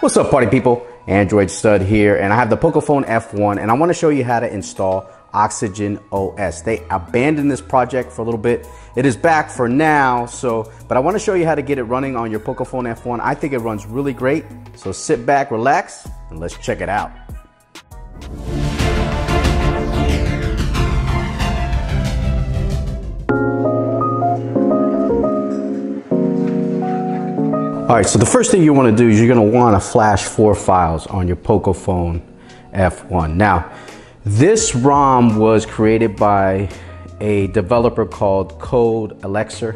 What's up, party people? Android Stud here, and I have the Pocophone F1, and I want to show you how to install Oxygen OS. They abandoned this project for a little bit. It is back for now, but I want to show you how to get it running on your Pocophone F1. I think it runs really great, so sit back, relax, and let's check it out. All right, so the first thing you want to do is you're going to want to flash 4 files on your Pocophone F1. Now, this ROM was created by a developer called CodeElixir,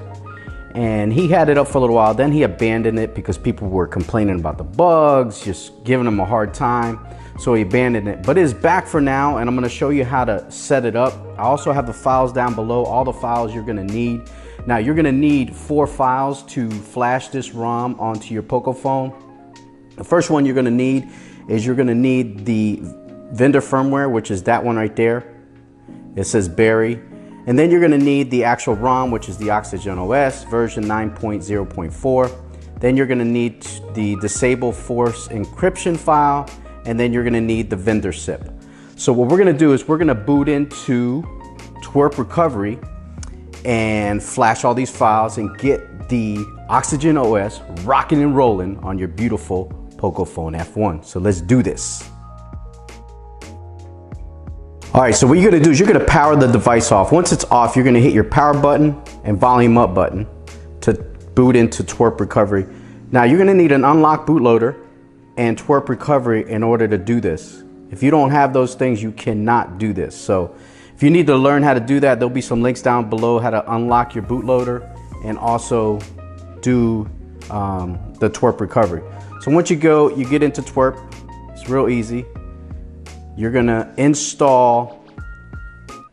and he had it up for a little while. Then he abandoned it because people were complaining about the bugs, just giving him a hard time. So he abandoned it, but it is back for now, and I'm going to show you how to set it up. I also have the files down below, all the files you're going to need. Now you're going to need 4 files to flash this ROM onto your Pocophone. The first one you're going to need is you're going to need the vendor firmware, which is that one right there. It says Berry. And then you're going to need the actual ROM, which is the Oxygen OS version 9.0.4. Then you're going to need the disable force encryption file, and then you're going to need the vendor zip. So what we're going to do is we're going to boot into TWRP recovery and flash all these files and get the Oxygen OS rocking and rolling on your beautiful Pocophone F1. So let's do this. All right, so what you're gonna do is you're gonna power the device off. Once it's off, you're gonna hit your power button and volume up button to boot into TWRP recovery. Now you're gonna need an unlock bootloader and TWRP recovery in order to do this. If you don't have those things, you cannot do this. So if you need to learn how to do that, there'll be some links down below how to unlock your bootloader and also do the TWRP recovery. So once you get into TWRP, it's real easy. You're gonna install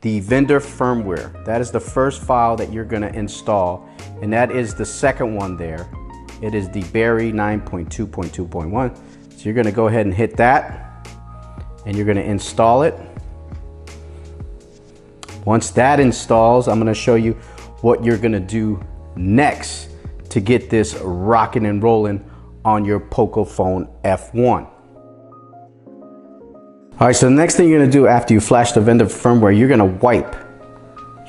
the vendor firmware. That is the first file that you're gonna install, and that is the second one there. It is the Berry 9.2.2.1. So you're gonna go ahead and hit that, and you're gonna install it. Once that installs, I'm going to show you what you're going to do next to get this rocking and rolling on your Pocophone F1. All right, so the next thing you're going to do after you flash the vendor firmware, you're going to wipe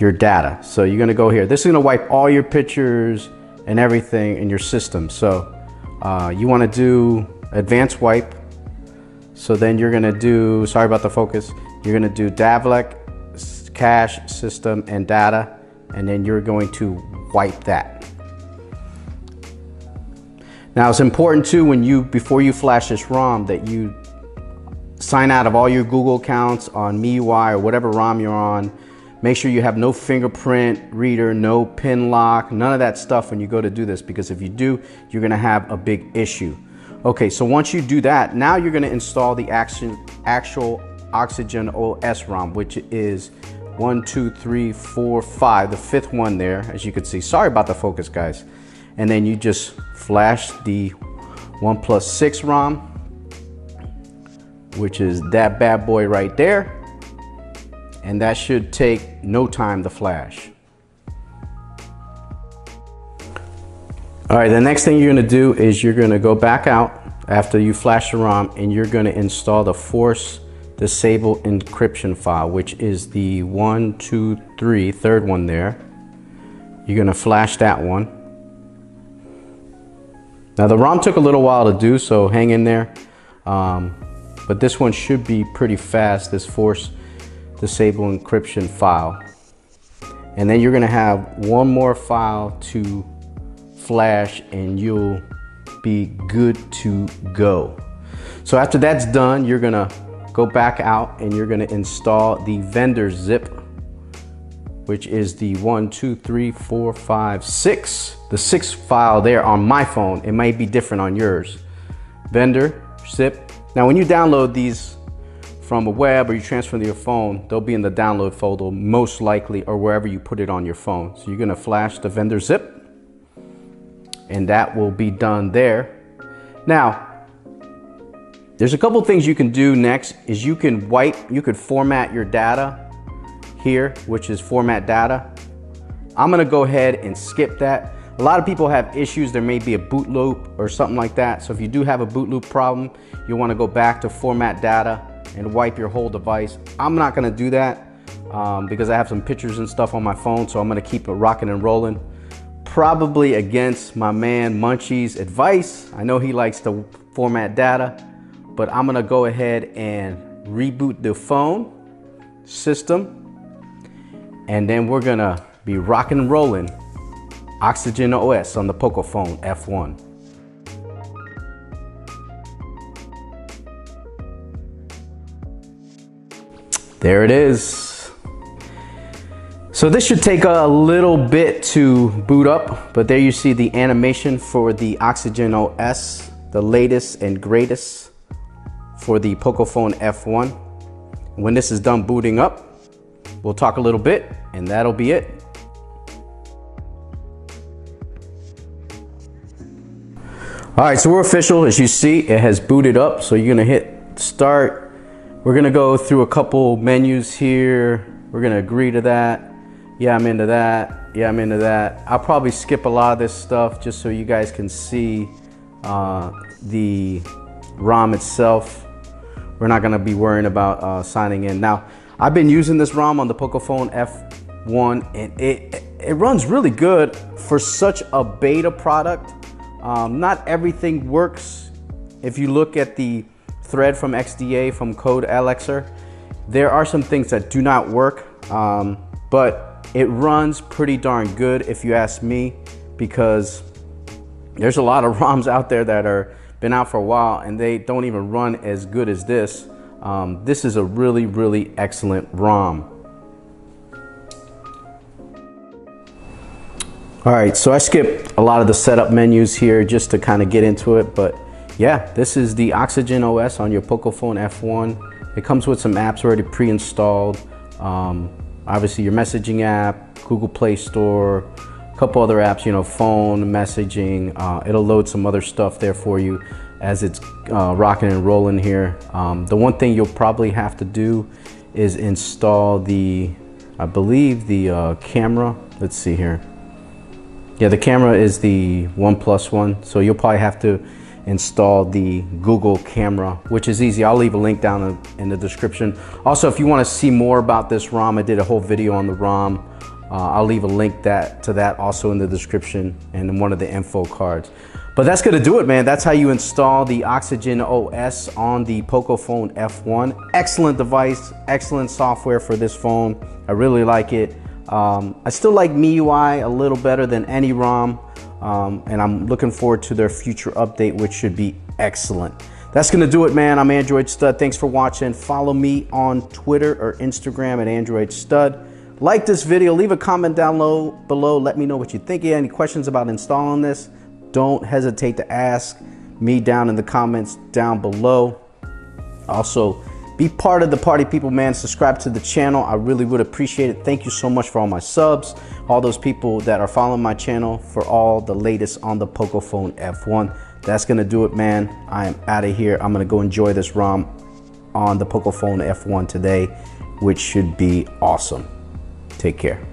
your data. So you're going to go here. This is going to wipe all your pictures and everything in your system. So you want to do advanced wipe. So then you're going to do, sorry about the focus, you're going to do DAVLEC, cache, system, and data, and then you're going to wipe that. Now it's important too before you flash this ROM that you sign out of all your Google accounts on MIUI or whatever ROM you're on. Make sure you have no fingerprint reader, no pin lock, none of that stuff when you go to do this, because if you do, you're gonna have a big issue. Okay, so once you do that, now you're gonna install the actual Oxygen OS ROM, which is 1, 2, 3, 4, 5, the 5th one there, as you can see. Sorry about the focus, guys. And then you just flash the 1+6 ROM, which is that bad boy right there. And that should take no time to flash. All right, the next thing you're gonna do is you're gonna go back out after you flash the ROM, and you're gonna install the force disable encryption file, which is the 1, 2, 3, third one there. You're gonna flash that one. Now the ROM took a little while to do, so hang in there. But this one should be pretty fast, this force disable encryption file. And then you're gonna have one more file to flash and you'll be good to go. So after that's done, you're gonna go back out and you're going to install the vendor zip, which is the 1, 2, 3, 4, 5, 6. The 6th file there on my phone. It might be different on yours. Vendor zip. Now when you download these from a web or you transfer to your phone, they'll be in the download folder most likely, or wherever you put it on your phone. So you're going to flash the vendor zip, and that will be done there. Now there's a couple things you can do next. Is you could format your data here, which is format data. I'm gonna go ahead and skip that. A lot of people have issues. There may be a boot loop or something like that. So if you do have a boot loop problem, you want to go back to format data and wipe your whole device. I'm not going to do that because I have some pictures and stuff on my phone, so I'm going to keep it rocking and rolling. Probably against my man MUNCHY's advice. I know he likes to format data, but I'm going to go ahead and reboot the phone system, and then we're going to be rocking and rolling Oxygen OS on the Pocophone F1. There it is. So this should take a little bit to boot up, but there you see the animation for the Oxygen OS, the latest and greatest for the Pocophone F1. When this is done booting up, we'll talk a little bit, and that'll be it. All right, so we're official. As you see, it has booted up. So you're gonna hit start. We're gonna go through a couple menus here. We're gonna agree to that. Yeah, I'm into that. Yeah, I'm into that. I'll probably skip a lot of this stuff just so you guys can see the ROM itself. We're not gonna be worrying about signing in. Now, I've been using this ROM on the Pocophone F1, and it runs really good for such a beta product. Not everything works. If you look at the thread from XDA from CodeElixir, there are some things that do not work, but it runs pretty darn good if you ask me, because there's a lot of ROMs out there that are been out for a while and they don't even run as good as this. This is a really, really excellent ROM. All right, so I skipped a lot of the setup menus here just to kind of get into it, but yeah, this is the Oxygen OS on your Pocophone F1. It comes with some apps already pre-installed. Obviously your messaging app, Google Play Store, a couple other apps, you know, phone, messaging. It'll load some other stuff there for you as it's rocking and rolling here. The one thing you'll probably have to do is install the, I believe the camera. Let's see here. Yeah, the camera is the OnePlus one, so you'll probably have to install the Google camera, which is easy. I'll leave a link down in the description. Also, if you want to see more about this ROM, I did a whole video on the ROM. I'll leave a link to that also in the description and in one of the info cards. But that's gonna do it, man. That's how you install the Oxygen OS on the Pocophone F1. Excellent device, excellent software for this phone. I really like it. I still like MIUI a little better than any ROM, and I'm looking forward to their future update, which should be excellent. That's gonna do it, man. I'm Android Stud. Thanks for watching. Follow me on Twitter or Instagram at Android Stud. Like this video, leave a comment down below. Let me know what you think. Any questions about installing this, don't hesitate to ask me down in the comments down below. Also, be part of the party, people, man. Subscribe to the channel. I really would appreciate it. Thank you so much for all my subs, all those people that are following my channel, for all the latest on the Pocophone F1. That's gonna do it, man. I am out of here. I'm gonna go enjoy this ROM on the Pocophone F1 today, which should be awesome. Take care.